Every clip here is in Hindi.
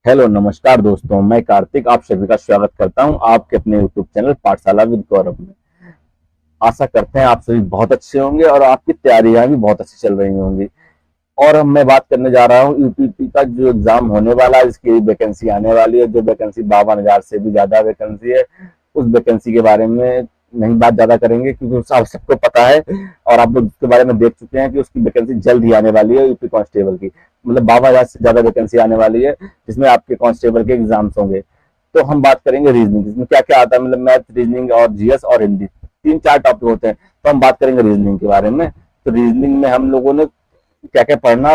हेलो नमस्कार दोस्तों, मैं कार्तिक आप सभी का स्वागत करता हूं आपके अपने यूट्यूब चैनल पाठशाला विद गौरव में। आशा करते हैं आप सभी बहुत अच्छे होंगे और आपकी तैयारियां भी बहुत अच्छी चल रही होंगी। और अब मैं बात करने जा रहा हूं यूपीपी का जो एग्जाम होने वाला है, इसकी वैकेंसी आने वाली है। जो वैकेंसी 52,000 से भी ज्यादा वैकेंसी है, उस वैकेंसी के बारे में नहीं बात ज्यादा करेंगे क्योंकि आप सबको पता है और आप लोग इसके बारे में देख चुके हैं कि उसकी वैकेंसी जल्द ही आने वाली है। यूपी कांस्टेबल की मतलब 52,000 से ज्यादा वैकेंसी आने वाली है, जिसमें आपके कांस्टेबल के एग्जाम्स होंगे। तो हम बात करेंगे रीजनिंग, जिसमें क्या क्या आता है, मतलब मैथ, रीजनिंग और जीएस और हिंदी, तीन चार टॉपिक होते हैं। तो हम बात करेंगे रीजनिंग के बारे में। तो रीजनिंग में हम लोगों ने क्या क्या पढ़ना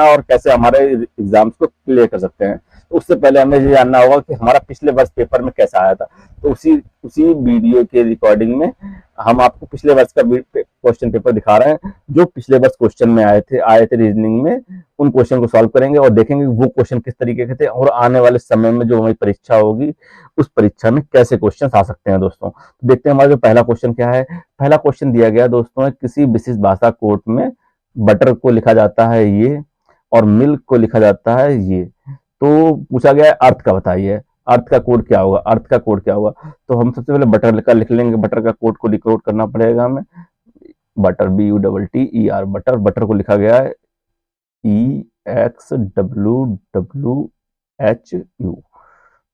और कैसे हमारे एग्जाम्स को क्लियर कर सकते हैं। तो उससे पहले हमें ये जानना होगा कि हमारा पिछले वर्ष पेपर में कैसा आया था। तो उसी उसी वीडियो के रिकॉर्डिंग में हम आपको पिछले वर्ष का क्वेश्चन पेपर दिखा रहे हैं। जो पिछले वर्ष क्वेश्चन में आए थे रीजनिंग में, उन क्वेश्चन को सॉल्व करेंगे और देखेंगे वो क्वेश्चन किस तरीके के थे और आने वाले समय में जो हमारी परीक्षा होगी उस परीक्षा में कैसे क्वेश्चन आ सकते हैं दोस्तों। तो देखते हैं हमारा जो पहला क्वेश्चन क्या है। पहला क्वेश्चन दिया गया दोस्तों है, किसी विशिष्ट भाषा कोड में बटर को लिखा जाता है ये और मिल्क को लिखा जाता है ये। तो पूछा गया है अर्थ का बताइए, अर्थ का कोड क्या होगा, अर्थ का कोड क्या होगा। तो हम सबसे पहले बटर का लिख लेंगे। बटर का कोड को डिकोड करना पड़ेगा हमें। बटर BUTTER बटर, बटर को लिखा गया है EXWWHU।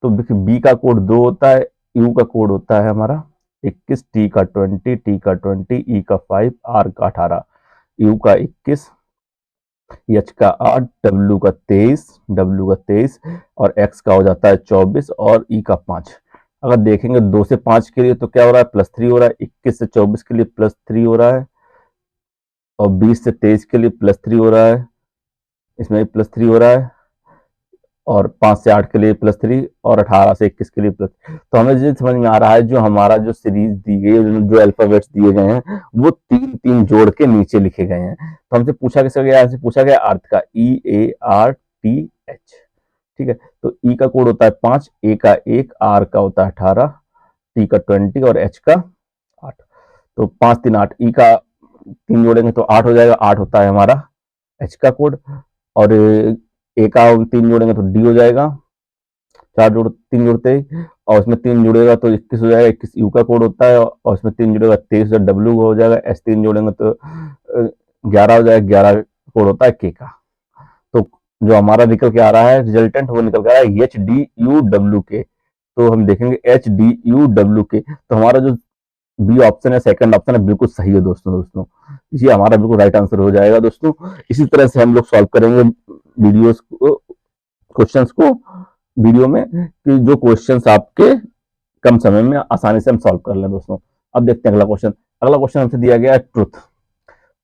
तो देखिए बी का कोड 2 होता है, यू का कोड होता है हमारा 21, टी का 20, टी का 20, ई का 5, आर का 18, यू का 21, एच का 8, डब्ल्यू का 23 और एक्स का हो जाता है 24 और ई का 5। अगर देखेंगे 2 से 5 के लिए तो क्या हो रहा है, +3 हो रहा है। 21 से 24 के लिए +3 हो रहा है और 20 से 23 के लिए +3 हो रहा है, इसमें भी +3 हो रहा है और 5 से 8 के लिए +3 और 18 से 21 के लिए प्लस। तो हमें ये समझ में आ रहा है जो हमारा जो सीरीज दी गई है, जो अल्फाबेट्स दिए गए हैं वो तीन तीन जोड़ के नीचे लिखे गए हैं। तो हमसे पूछा कैसे गया, हमसे पूछा गया अर्थ का EARTH। ठीक है, तो ई का कोड होता है 5, ए का 1, आर का होता है 18, टी का 20 और एच का 8। तो 5 3 8, ई का 3 जोड़ेंगे तो 8 हो जाएगा, 8 होता है हमारा एच का कोड। और ए का 3 जोड़ेंगे तो डी हो जाएगा, 3 जोड़ते ही, और उसमें 3 जुड़ेगा तो 21 हो जाएगा, 21 यू का कोड होता है और उसमें 3 जुड़ेगा 23 डब्ल्यू हो जाएगा, एस 3 जोड़ेंगे तो 11 हो जाएगा, 11 कोड होता है के का। तो जो हमारा निकल के आ रहा है रिजल्टेंट, वो निकल के आ रहा है HDUWK। तो हम देखेंगे HDUWK, तो हमारा जो बी ऑप्शन है, सेकंड ऑप्शन है, बिल्कुल सही है दोस्तों। ये हमारा बिल्कुल राइट आंसर हो जाएगा दोस्तों। इसी तरह से हम लोग सॉल्व करेंगे वीडियोस को, क्वेश्चंस को वीडियो में, कि जो क्वेश्चंस आपके कम समय में आसानी से हम सॉल्व कर लें दोस्तों। अब देखते हैं अगला क्वेश्चन। अगला क्वेश्चन हमसे दिया गया है ट्रुथ।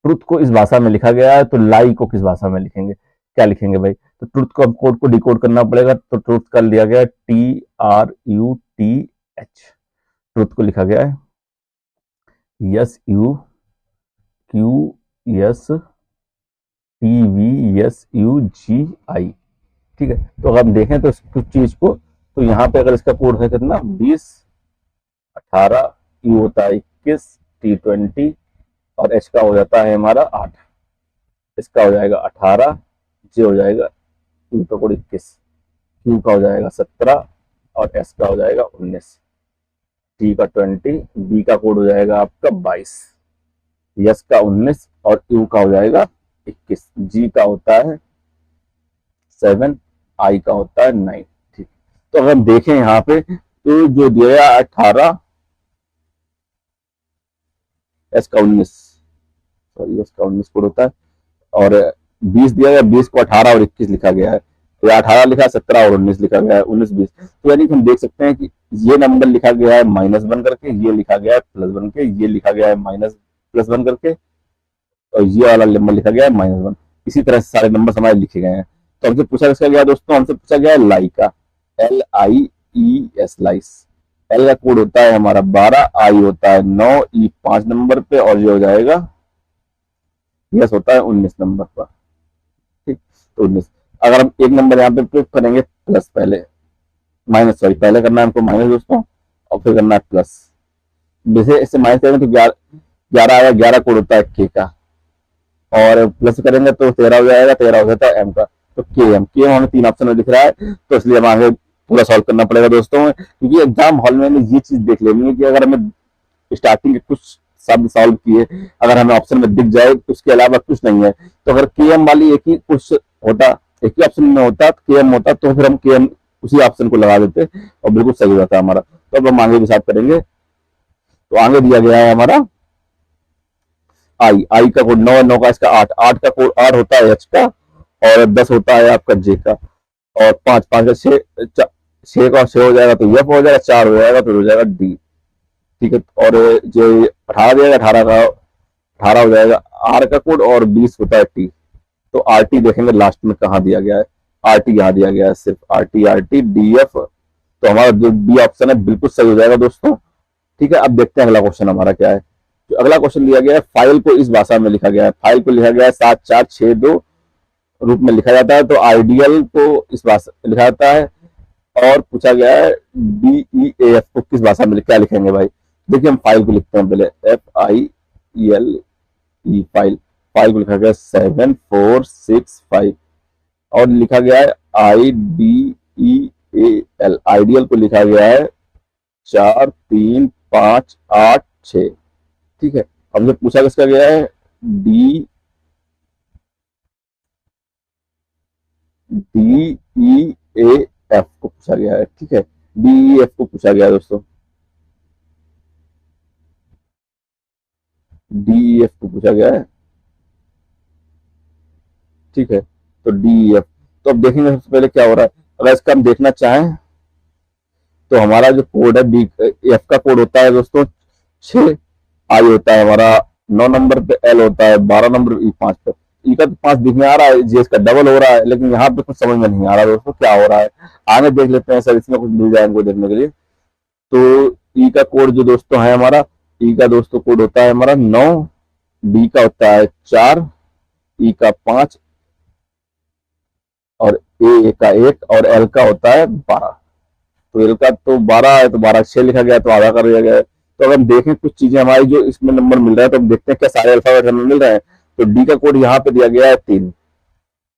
ट्रुथ को इस भाषा में लिखा गया है, तो लाई को किस भाषा में लिखेंगे, क्या लिखेंगे भाई। तो ट्रुथ को कोड को डिकोड करना पड़ेगा। तो ट्रुथ का लिया गया है TRUTH। ट्रुथ को लिखा गया है SUQSTVSUGI। ठीक है, तो अगर हम देखें तो कुछ चीज को, तो यहाँ पे अगर इसका कोड है कितना 20, 18, यू होता है 21, टी 20 और एच का हो जाता है हमारा 8, इसका हो जाएगा 18, जे हो जाएगा यू का कोड 21, क्यू का हो जाएगा 17 और एस का हो जाएगा 19, टी का 20, बी का कोड हो जाएगा आपका 22, एस का 19 और यू का हो जाएगा 21, जी का होता है 7, आई का होता है 9। ठीक, तो अगर हम देखें यहाँ पे तो जो दिया 18, एस का 19, सॉरी एस का 19 कोड होता है और 20 दिया गया, 20 को 18 और 21 लिखा गया है। तो 18 लिखा, 17 और 19 लिखा गया है, 19 20। तो यानी कि हम देख सकते हैं कि ये नंबर लिखा गया है -1 करके, ये लिखा गया है +1 के, ये लिखा गया है +1 करके और ये वाला नंबर लिखा गया है -1। इसी तरह से सारे नंबर हमारे लिखे गए हैं। तो हमसे पूछा किसका गया दोस्तों, हमसे पूछा गया है लाई का, LIES लाइस। एल का कोड होता है हमारा 12, आई होता है 9, ई 5 नंबर पे और ये हो जाएगा यस होता है 19 नंबर पर। ठीक, तो 19। अगर हम एक नंबर यहाँ पे प्रूफ करेंगे प्लस, पहले माइनस, सॉरी पहले करना है हमको माइनस दोस्तों और फिर करना है प्लस। जैसे इससे माइनस करेंगे तो 11 आएगा, 11 कोड होता है के का, और प्लस करेंगे तो 13 हो जाएगा, 13 हो जाता है एम का। तो के एम हमें 3 ऑप्शन में दिख रहा है, तो इसलिए हमें आगे पूरा सॉल्व करना पड़ेगा दोस्तों, क्योंकि एग्जाम हॉल में ये चीज देख लेनी है कि अगर हमें स्टार्टिंग के कुछ शब्द सॉल्व किए अगर हमें ऑप्शन में दिख जाए तो उसके अलावा कुछ नहीं है, तो अगर के एम वाली एक ही कुछ होता, एक ही ऑप्शन में होता के एम होता, तो फिर हम के एम उसी ऑप्शन को लगा देते और बिल्कुल सही हो जाता हमारा। तो अब हम आगे भी साथ करेंगे। तो आगे दिया गया है हमारा आई का कोड 9, 9 का इसका 8, 8 का कोड 8 होता है एच का, और 10 होता है आपका जे का, और 5, 5 का 6, 6 का 6 हो जाएगा तो एफ हो जाएगा, 4 हो जाएगा तो हो जाएगा डी। ठीक है, और जो 18 दिएगा 18 का 18 हो जाएगा आर का कोड, और 20 होता है टी। तो आर टी देखेंगे लास्ट में कहाँ दिया गया है, आर टी यहाँ दिया गया है, सिर्फ आर टी डी एफ। तो हमारा जो बी ऑप्शन है बिल्कुल सही हो जाएगा दोस्तों। ठीक है, अब देखते हैं अगला क्वेश्चन हमारा क्या है। जो अगला क्वेश्चन दिया गया है, फाइल को इस भाषा में लिखा गया है, फाइल को लिखा गया है 7462 रूप में लिखा जाता है, तो आइडियल को इस भाषा लिखा जाता है, और पूछा गया है DEAF को किस भाषा में क्या लिखेंगे भाई। देखिए हम फाइल को लिखते हैं पहले, FILE फाइल, फाइल को लिखा गया 7465, और लिखा गया है IDEAL, आइडियल को लिखा गया है 43586। ठीक है, अब जो पूछा किसका गया है DEAF को पूछा गया है। ठीक है, DEF को पूछा गया है दोस्तों, DEF को पूछा गया है। ठीक है, तो DEF, तो अब देखेंगे सबसे पहले क्या हो रहा है। अगर इसका हम देखना चाहें तो हमारा जो कोड है बी एफ का कोड होता है दोस्तों 6, आई होता है हमारा 9 नंबर पे, एल होता है 12 नंबर, ई 5 पे। ई का तो 5 दिखने आ रहा है, जे इसका डबल हो रहा है, लेकिन यहाँ पे कुछ समझ में नहीं आ रहा दोस्तों क्या हो रहा है। आगे देख लेते हैं सर, इसमें कुछ मिल जाए हमको देखने के लिए। तो ई का कोड जो दोस्तों है हमारा, ई का दोस्तों कोड होता है हमारा 9, डी का होता है 4, ई का 5, और ए का 1, और एल का होता है 12। तो एल का तो 12 है, तो 12 6 लिखा गया, तो आधा कर दिया गया है। तो अगर हम देखें कुछ चीजें हमारी जो इसमें नंबर मिल रहा है, तो हम देखते हैं क्या सारे अल्फाबेट हमें मिल रहे हैं। तो डी का कोड यहाँ पे दिया गया है 3,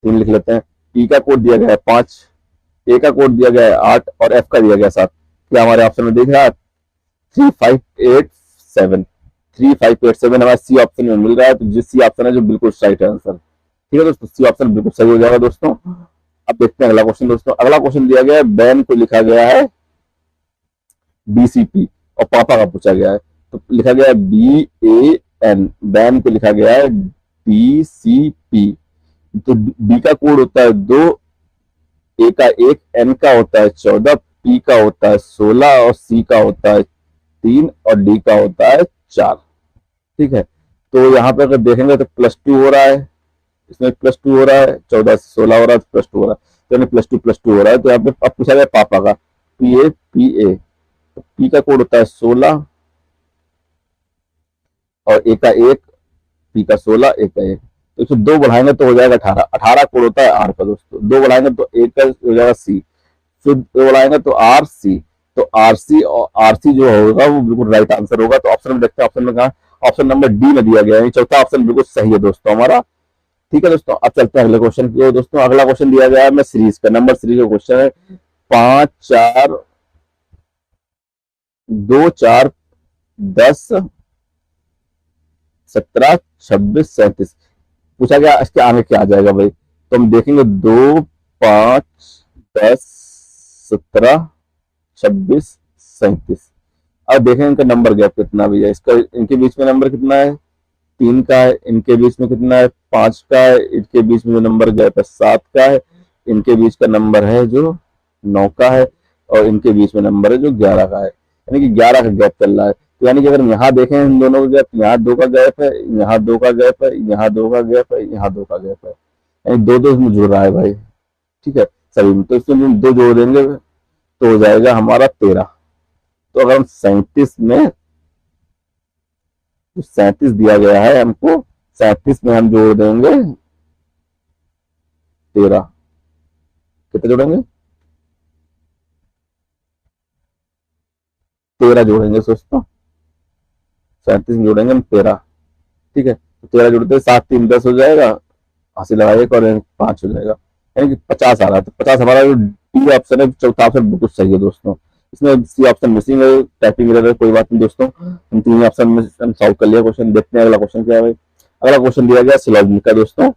3 लिख लेते हैं। ई का कोड दिया गया है 5, ए का कोड दिया गया है 8, और एफ का दिया गया है 7। क्या हमारे ऑप्शन में दिख रहा है 3587, 3587 हमारे सी ऑप्शन में मिल रहा है। तो जिस सी ऑप्शन है जो बिल्कुल राइट आंसर। ठीक है दोस्तों, सी ऑप्शन बिल्कुल सही हो जाएगा दोस्तों। अब देखते हैं अगला क्वेश्चन दोस्तों। अगला क्वेश्चन दिया गया है, बैन को लिखा गया है BCP, और पापा का पूछा गया है, तो लिखा गया है BAN, बैन को लिखा गया है BCP। तो बी का कोड होता है 2, ए का 1, एन का होता है 14, पी का होता है 16, और सी का होता है 3, और डी का होता है 4। ठीक है, तो यहाँ पे अगर देखेंगे तो +2 हो रहा है, इसमें +2 हो रहा है, 14 से 16 हो रहा है, तो +2 हो रहा है, तो यानी +2 हो रहा है। तो यहाँ पे अब पूछा गया पापा का, PA, तो पी का कोड होता है 16, और ए का 1, पी का 16, ए का 1, तो इसमें 2 बढ़ाएंगे तो हो जाएगा 18, 18 कोड होता है आर का दोस्तों। 2 बढ़ाएंगे तो ए का हो जाएगा सी, फिर 2 बढ़ाएंगे तो आर सी, तो आरसी, और आरसी जो होगा वो बिल्कुल राइट आंसर होगा। तो ऑप्शन में देखते हैं, ऑप्शन में कहा, ऑप्शन नंबर डी में दिया गया है, चौथा ऑप्शन बिल्कुल सही है दोस्तों हमारा। ठीक है दोस्तों, अब चलते हैं अगले क्वेश्चन की ओर दोस्तों। अगला क्वेश्चन दिया गया है मैं सीरीज का, नंबर सीरीज का क्वेश्चन है 5, 4, 2, 4, 10, 17, 26, 37 पूछा गया। इसके आगे क्या आ जाएगा भाई, तो हम देखेंगे 2, 5, 10, 17, 26, 37। अब देखें इनका नंबर गैप कितना भी है, इसका इनके बीच में नंबर कितना है 3 का है, इनके बीच में कितना है 5 का है, इनके बीच में जो नंबर गैप है 7 का है, इनके बीच का नंबर है जो 9 का है, और इनके बीच में नंबर है जो 11 का है, यानी कि 11 का गैप चल रहा है। तो यानी कि अगर हम यहाँ देखें इन दोनों का गैप, यहाँ 2 का गैप है, यहाँ 2 का गैप है, यहाँ 2 का गैप है, यहाँ 2 का गैप है, यानी 2 इसमें जुड़ रहा है भाई। ठीक है, सभी में तो इसमें हम 2 जोड़ देंगे तो हो जाएगा हमारा 13। तो अगर हम 37 में, 37 दिया गया है हमको, 37 में हम जोड़ देंगे 13, कितने जोड़ेंगे 13 जोड़ेंगे दोस्तों, 37 में जोड़ेंगे हम 13। ठीक है, तो 13 जोड़ते 7, 3, 10 हो जाएगा, 80 लगाइए और 5 हो जाएगा, यानी कि 50 आ रहा है, तो 50 हमारा जो डी ऑप्शन है, चौथा ऑप्शन बिल्कुल सही है दोस्तों। इसमें सी ऑप्शन मिसिंग है, टाइपिंग एरर है, कोई बात नहीं दोस्तों, हम तीन ऑप्शन में हम सॉल्व कर लिया क्वेश्चन। देखते हैं अगला क्वेश्चन क्या है भाई। अगला क्वेश्चन दिया गया सिलॉजिज्म का दोस्तों।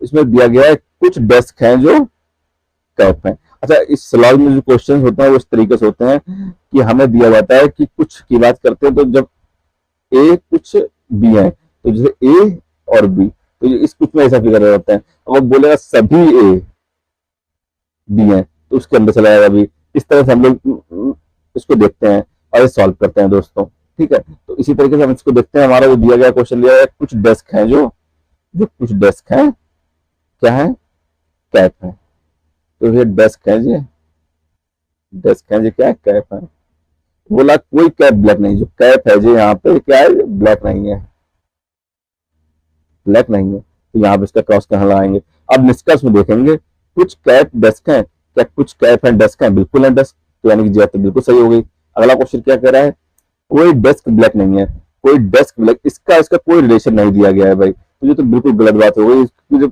इसमें दिया गया है कुछ डेस्क हैं जो कैप हैं। अच्छा, इस सिलॉजिज्म में जो क्वेश्चन होते हैं वो इस तरीके से होते हैं कि हमें दिया जाता है कि कुछ की बात करते हैं, तो जब ए कुछ बी है, तो जैसे ए और बी, तो इस कुछ में ऐसा फिगर होता है। अब बोलेगा सभी ए बी है, तो उसके अंदर चला जाएगा बी। इस तरह से हम लोग इसको देखते हैं और सॉल्व करते हैं दोस्तों। ठीक है, तो इसी तरीके से हम इसको देखते हैं। हमारा जो दिया गया क्वेश्चन दिया गया कुछ डेस्क है जो जो कुछ डेस्क है क्या है, कैप है। तो ये डेस्क है जी, डेस्क है जी क्या है, कैप है। बोला कोई कैप ब्लैक नहीं, जो कैप है जी यहाँ पे क्या है, ब्लैक नहीं है, ब्लैक नहीं है, तो यहाँ पे इसका क्रॉस कहाँ लगाएंगे। अब निष्कर्ष में देखेंगे कुछ कैप डेस्क है, क्या कुछ कैप है डेस्क है, बिल्कुल है डेस्क, तो यानी कि जी तो बिल्कुल सही हो गई। अगला क्वेश्चन क्या कह रहा है, कोई डेस्क ब्लैक नहीं है, कोई डेस्क ब्लैक, इसका इसका कोई रिलेशन नहीं दिया गया है भाई, तो ये तो बिल्कुल गलत बात हो गई।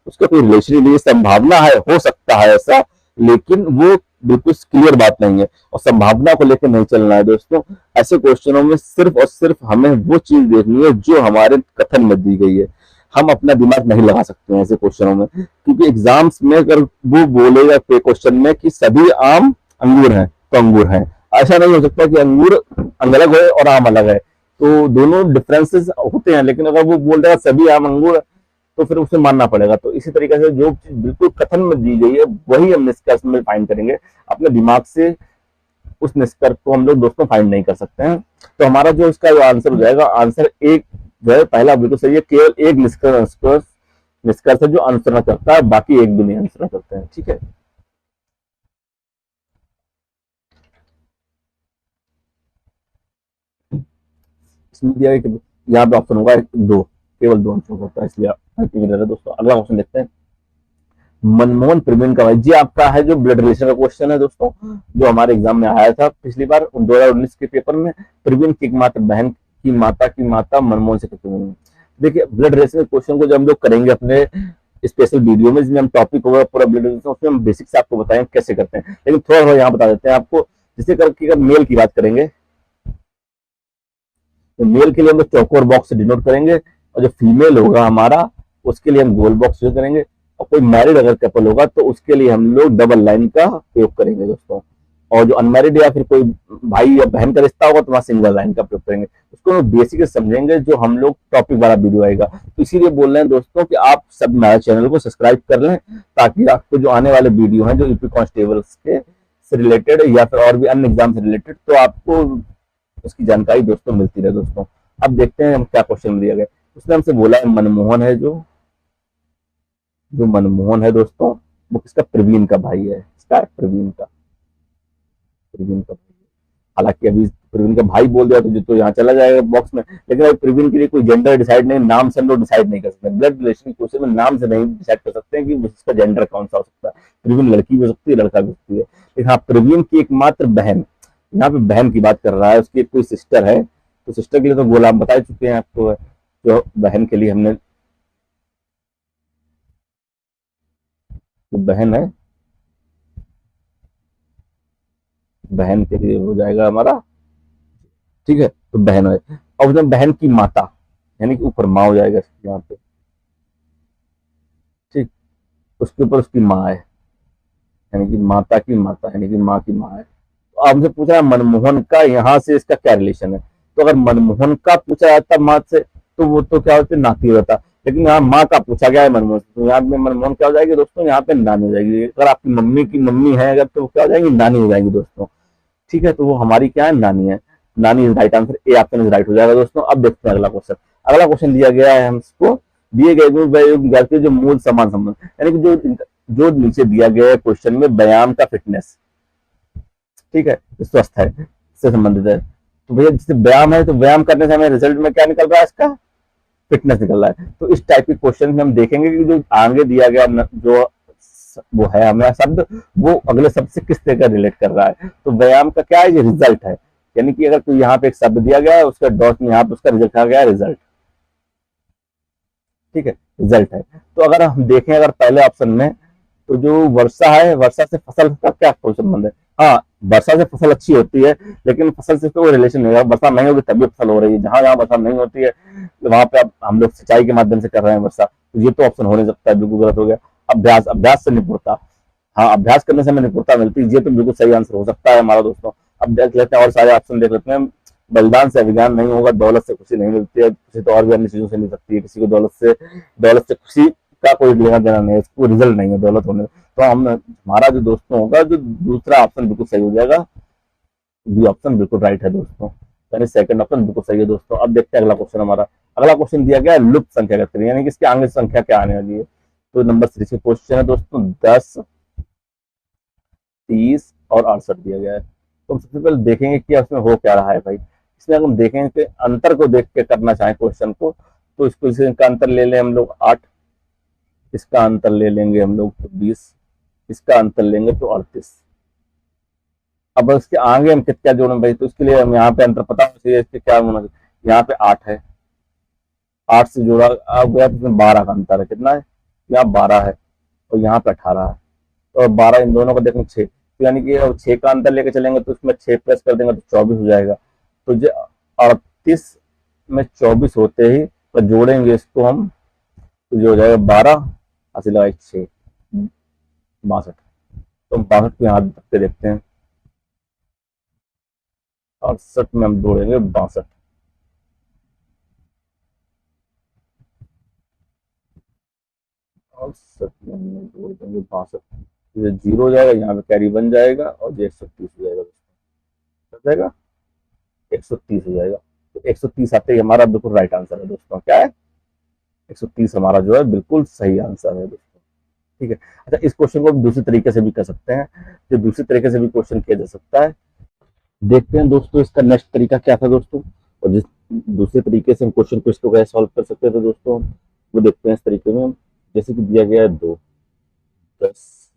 उसका कोई रिलेशन ही नहीं, संभावना है, हो सकता है ऐसा, लेकिन वो बिल्कुल क्लियर बात नहीं है, और संभावना को लेकर नहीं चलना है दोस्तों। ऐसे क्वेश्चनों में सिर्फ और सिर्फ हमें वो चीज देखनी है जो हमारे कथन में दी गई है। हम अपना दिमाग नहीं लगा सकते हैं ऐसे क्वेश्चनों में, क्योंकि एग्जाम्स में अगर वो बोलेगा क्वेश्चन में कि सभी आम अंगूर हैं, तो अंगूर हैं, ऐसा नहीं हो सकता कि अंगूर अलग है और आम अलग है, तो दोनों डिफरेंसेस होते हैं। लेकिन अगर वो बोल रहा है सभी आम अंगूर, तो फिर उसे मानना पड़ेगा। तो इसी तरीके से जो चीज बिल्कुल कथन में दी गई है वही हम निष्कर्ष में फाइंड करेंगे। अपने दिमाग से उस निष्कर्ष को हम लोग दोस्तों फाइंड नहीं कर सकते हैं। तो हमारा जो इसका जो आंसर हो जाएगा, आंसर एक जो है पहला बिल्कुल सही है, केवल एक निष्कर्ष है जो अनुसरण करता है, बाकी एक भी नहीं अनुसरण करते हैं। ठीक है, इसमें दिया है कि यहाँ पे ऑप्शन होगा दो, केवल दो आंसर होता है, इसलिए दोस्तों। अगला क्वेश्चन देखते हैं, मनमोहन प्रवीण का भाई जी आपका है जो ब्लड रिलेशन का क्वेश्चन है दोस्तों, जो हमारे एग्जाम में आया था पिछली बार 2019 के पेपर में। प्रवीण की एकमात्र बहन की माता मनमोहन से कितनी। देखिए, ब्लड रिलेशन के क्वेश्चन को जब हम लोग करेंगे अपने स्पेशल वीडियो में, जिसमें हम टॉपिक होगा पूरा ब्लड रिलेशन, उसमें हम बेसिक से आपको बताएंगे कैसे करते हैं, लेकिन थोड़ा थोड़ा यहाँ बता देते हैं आपको। जैसे करके अगर मेल की बात करेंगे, तो मेल के लिए हम लोग चौकोर बॉक्स से डिनोट करेंगे, और जो फीमेल होगा हमारा उसके लिए हम गोल बॉक्स यूज करेंगे, और कोई मैरिड अगर कपल होगा तो उसके लिए हम लोग डबल लाइन का प्रयोग करेंगे दोस्तों। और जो अनमैरिड या फिर कोई भाई या बहन का रिश्ता होगा तो वहां सिंगल लाइन का प्रयोग करेंगे। उसको हम बेसिक समझेंगे जो हम लोग टॉपिक वाला वीडियो आएगा। तो इसीलिए बोल रहे हैं दोस्तों कि आप सब हमारे चैनल को सब्सक्राइब कर लें, ताकि आपको जो आने वाले वीडियो हैं जो यूपी कांस्टेबल्स के से रिलेटेड या फिर और भी अन्य एग्जाम से रिलेटेड, तो आपको उसकी जानकारी दोस्तों मिलती रहे दोस्तों। अब देखते हैं हम क्या क्वेश्चन दिया गया। उसने हमसे बोला है मनमोहन है जो जो मनमोहन है दोस्तों, वो किसका, प्रवीण का भाई है। इसका प्रवीण का भाई। हालांकि अभी प्रवीण का भाई बोल दिया तो जो तो यहाँ चला जाएगा बॉक्स में, लेकिन अभी प्रवीण के लिए कोई जेंडर डिसाइड नहीं, नाम से हम लोग डिसाइड नहीं कर सकते। ब्लड रिलेशन क्वेश्चन में नाम से नहीं डिसाइड कर सकते हैं कि उसका जेंडर कौन सा हो सकता है। प्रवीण लड़की भी हो सकती है, लड़का भी हो सकती है। लेकिन हाँ, प्रवीण की एकमात्र बहन, यहाँ पे बहन की बात कर रहा है, उसकी कोई सिस्टर है, तो सिस्टर के लिए तो गोल आप बता चुके हैं आपको, जो बहन के लिए हमने, जो बहन है, बहन के लिए हो जाएगा हमारा, ठीक है, तो बहन है। और उसमें बहन की माता, यानी कि ऊपर माँ हो जाएगा यहाँ पे, ठीक, उसके ऊपर उसकी माँ है, यानी कि माता की माता, यानी कि माँ की माँ है। तो आपसे पूछा है मनमोहन का यहाँ से इसका क्या रिलेशन है, तो अगर मनमोहन का पूछा जाता माँ से तो वो तो क्या होता है, नाती होता। लेकिन यहाँ माँ का पूछा गया है मनमोहन से, तो यहाँ पे मनमोहन क्या हो जाएगी दोस्तों, यहाँ पे नानी हो जाएगी। अगर आपकी मम्मी की मम्मी है अगर, तो क्या हो जाएगी, नानी हो जाएगी दोस्तों। ठीक है, तो वो हमारी क्या है, नानी है। नानी is right answer, A option is right हो जाएगा दोस्तों। अब देखते हैं अगला क्वेश्चन। अगला क्वेश्चन दिया गया है हमको, दिए गए जो मूल समान संबंध, यानी कि जो नीचे दिया गया है क्वेश्चन में, व्यायाम का फिटनेस, ठीक है, स्वस्थ है, इससे संबंधित है। तो भैया जैसे व्यायाम है, तो व्यायाम करने से हमें रिजल्ट में क्या निकल रहा है, इसका फिटनेस निकल रहा है। तो इस टाइप के क्वेश्चन में हम देखेंगे कि जो आगे दिया गया जो वो है हमारा शब्द, वो अगले शब्द से किस तरह का रिलेट कर रहा है। तो व्यायाम का क्या है, ये रिजल्ट है, यानी कि अगर कोई यहाँ पे एक शब्द दिया गया है, उसका डॉट में यहाँ पे उसका रिजल्ट आ गया है, रिजल्ट, ठीक है, रिजल्ट है। तो अगर हम देखें अगर पहले ऑप्शन में, तो जो वर्षा है, वर्षा से फसल का क्या कोई संबंध है? हाँ, वर्षा से फसल अच्छी होती है, लेकिन फसल से कोई रिलेशन नहीं है। वर्षा नहीं होगी तभी फसल हो रही है। जहां जहां वर्षा नहीं होती है वहां पे अब हम लोग सिंचाई के माध्यम से कर रहे हैं वर्षा, तो ये तो ऑप्शन हो नहीं सकता, बिल्कुल गलत हो गया। अभ्यास, अभ्यास से निपुणता, हाँ अभ्यास करने से हमें निपुणता मिलती है, ये तो बिल्कुल सही आंसर हो सकता है हमारा दोस्तों। अब देख लेते हैं और सारे ऑप्शन देख लेते हैं। बलिदान से अभिज्ञान नहीं होगा, दौलत से खुशी नहीं मिलती है, खुशी तो और भी अन्य चीजों से मिल सकती है। किसी को दौलत से खुशी का कोई लेना देना नहीं है, इसको रिजल्ट नहीं है दौलत होने। तो हम हमारा जो दोस्तों होगा, जो दूसरा ऑप्शन बिल्कुल सही हो जाएगा, बी ऑप्शन बिल्कुल राइट है दोस्तों, यानी सेकंड ऑप्शन बिल्कुल सही है दोस्तों। अब देखते हैं अगला क्वेश्चन हमारा। अगला क्वेश्चन दिया गया है लुप्त संख्या का करिए, यानी कि इसके आगे संख्या क्या आने वाली है। तो नंबर 3 के क्वेश्चन है दोस्तों, 10, 30 और 68 दिया गया है। तो हम सबसे पहले देखेंगे कि उसमें हो क्या रहा है भाई। इसमें अगर हम देखेंगे कि अंतर को देख के करना चाहें क्वेश्चन को, तो इसको इसका अंतर ले लें हम लोग 8, इसका अंतर ले लेंगे हम लोग तो 20, इसका अंतर लेंगे तो 38। अब इसके आगे हम क्या जोड़ें भाई, तो इसके लिए हम यहाँ पे अंतर पता होना चाहिए, इसके क्या होना चाहिए। यहाँ पे 8 है, 8 से जोड़ा अब गया तो इसमें 12 का अंतर है। कितना है? यहाँ 12 है और यहाँ पे 18 है। तो 12 इन दोनों को देखें 6, तो यानी कि अब 6 का अंतर लेके चलेंगे तो इसमें 6 प्लस कर देंगे तो 24 हो जाएगा। तो जो 38 में 24 होते ही तो जोड़ेंगे इसको हम, तो जो हो जाएगा 12 अस्सी लगा 6, 62। तो हम 62 को यहाँ रख के देखते हैं, 68 में हम जोड़ेंगे 62, और 67 में जोड़ देंगे 62। ये 0 हो जाएगा, यहाँ पे कैरी बन जाएगा और ये 130 हो जाएगा दोस्तों, हो जाएगा 130 हो जाएगा। तो 130 आते ही हमारा बिल्कुल राइट आंसर है दोस्तों। क्या है? 130 हमारा जो है बिल्कुल सही आंसर है दोस्तों। ठीक है। अच्छा, इस क्वेश्चन को दूसरे तरीके से भी कर सकते हैं, जो दूसरे तरीके से भी क्वेश्चन किया जा सकता है। देखते हैं दोस्तों इसका नेक्स्ट तरीका क्या था दोस्तों, और जिस दूसरे तरीके से हम क्वेश्चन को इसको कैसे सॉल्व कर सकते थे दोस्तों, वो देखते हैं इस तरीके में। जैसे कि दिया गया है 2, 10,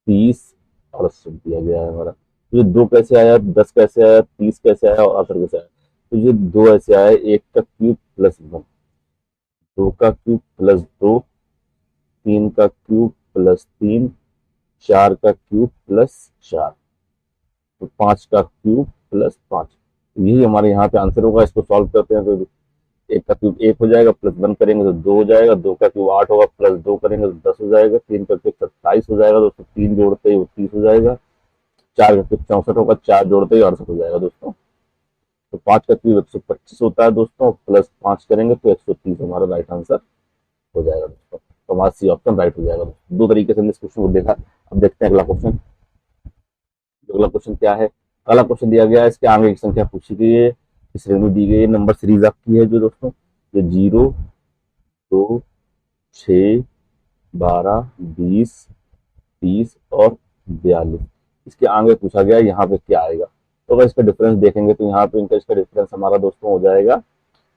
30 और 80 दिया गया है हमारा। तो ये 2 कैसे आया, 10 कैसे आया, 30 कैसे आया और 68 कैसे आया। तो ये 2 ऐसे आया, 1 का क्यूब प्लस 1, 2 का क्यूब प्लस 2, 3 का क्यूब प्लस 3, 4 का क्यूब प्लस 4, तो 5 का क्यूब प्लस 5। यही हमारे यहाँ पे आंसर होगा। इसको सॉल्व करते हैं तो 1 का क्यूब 1 हो जाएगा, प्लस 1 करेंगे तो 2 हो जाएगा, 2 का क्यूब 8 होगा, प्लस 2 करेंगे तो 10 हो जाएगा, 3 का क्यूब 27 हो जाएगा दोस्तों, 3 जोड़ते ही वो 30 हो जाएगा, 4 का क्यूब 64 होगा, 4 जोड़ते ही 68 हो जाएगा दोस्तों। तो 5 का क्यूब 125 होता है दोस्तों, प्लस 5 करेंगे तो 130 हमारा राइट आंसर हो जाएगा दोस्तों। तो हमारा सी ऑप्शन राइट हो जाएगा दोस्तों। 2 तरीके से हमने इस क्वेश्चन को देखा। अब देखते हैं अगला क्वेश्चन। अगला क्वेश्चन क्या है? अगला क्वेश्चन दिया गया है, इसके आगे की संख्या पूछी गई है, श्रेणी दी गई है, नंबर सीरीज आपकी है जो दोस्तों, ये 0, 2, 6, 12, 20, 30 और 42। इसके आगे पूछा गया यहाँ पे क्या आएगा। तो अगर इसका डिफरेंस देखेंगे तो यहाँ पे इनका इसका डिफरेंस हमारा दोस्तों हो जाएगा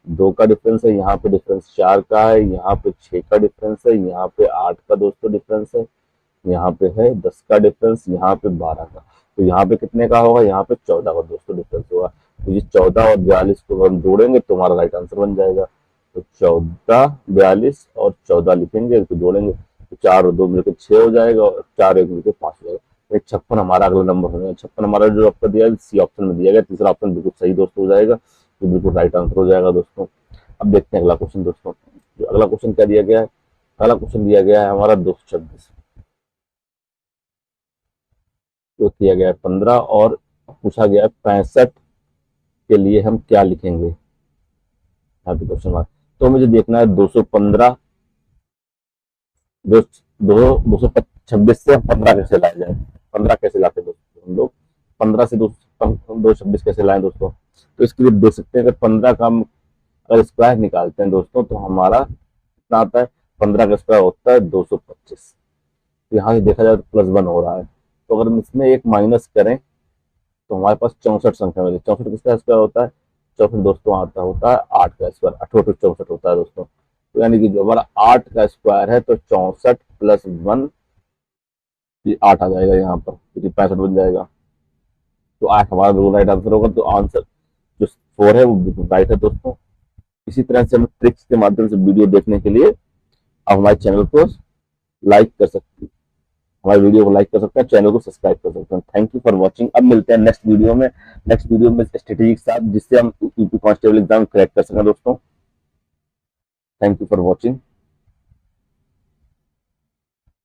2 का डिफरेंस है, यहाँ पे डिफरेंस 4 का है, यहाँ पे 6 का डिफरेंस है, यहाँ पे 8 का दोस्तों डिफरेंस है, यहाँ पे है 10 का डिफरेंस, यहाँ पे 12 का। तो यहाँ पे कितने का होगा? यहाँ पे 14 का दोस्तों डिफरेंस होगा। तो ये 14 और 42 को हम जोड़ेंगे तो हमारा राइट आंसर बन जाएगा। तो 14, 42 और 14 लिखेंगे तो जोड़ेंगे तो 4 और 2 मिलकर 6 हो जाएगा और 4 1 मिलकर 5 हो जाएगा। 56 हमारा अगला नंबर हो जाएगा। 56 हमारा जो आपका दिया है सी ऑप्शन में दिया गया, तीसरा ऑप्शन बिल्कुल सही दोस्तों हो जाएगा, तो बिल्कुल राइट आंसर हो जाएगा दोस्तों। अब देखते हैं अगला क्वेश्चन दोस्तों। जो अगला क्वेश्चन क्या दिया गया है? अगला क्वेश्चन दिया गया है हमारा 226, जो किया गया है 15 और पूछा गया है 65 के लिए हम क्या लिखेंगे, यहाँ पे क्वेश्चन मार्क। तो मुझे देखना है 215, 226 से 15 कैसे लाया जाए। 15 कैसे लाते दोस्तों हम लोग, 15 से 226 कैसे लाएं दोस्तों। तो इसके लिए देख सकते हैं अगर 15 का हम अगर स्क्वायर निकालते हैं दोस्तों तो हमारा कितना आता है, 15 का स्क्वायर होता है 225। तो यहाँ से देखा जाए तो +1 हो रहा है। तो अगर हम इसमें एक माइनस करें तो हमारे पास 64 संख्या मिली। 64 किसका स्क्वायर होता है? 64 दोस्तों आता होता है 8 का स्क्वायर, 8 64 होता है दोस्तों। तो यानी कि जो हमारा 8 का स्क्वायर है तो 64 + 1, ये 8 आ जाएगा यहाँ पर, क्योंकि 65 बन जाएगा। तो 8 हमारा बिल्कुल राइट आंसर होगा। तो आंसर जो 4 है वो बिल्कुल राइट है दोस्तों। इसी तरह से हमें ट्रिक्स के माध्यम से वीडियो देखने के लिए आप हमारे चैनल को लाइक कर सकते हैं, हमारे वीडियो को लाइक कर सकते हैं, चैनल को सब्सक्राइब कर सकते हैं। Thank you for watching. अब मिलते हैं नेक्स्ट वीडियो में स्ट्रेटेजी के साथ, जिससे हम यूपी कांस्टेबल एग्जाम क्रैक कर सकें दोस्तों। Thank you for watching.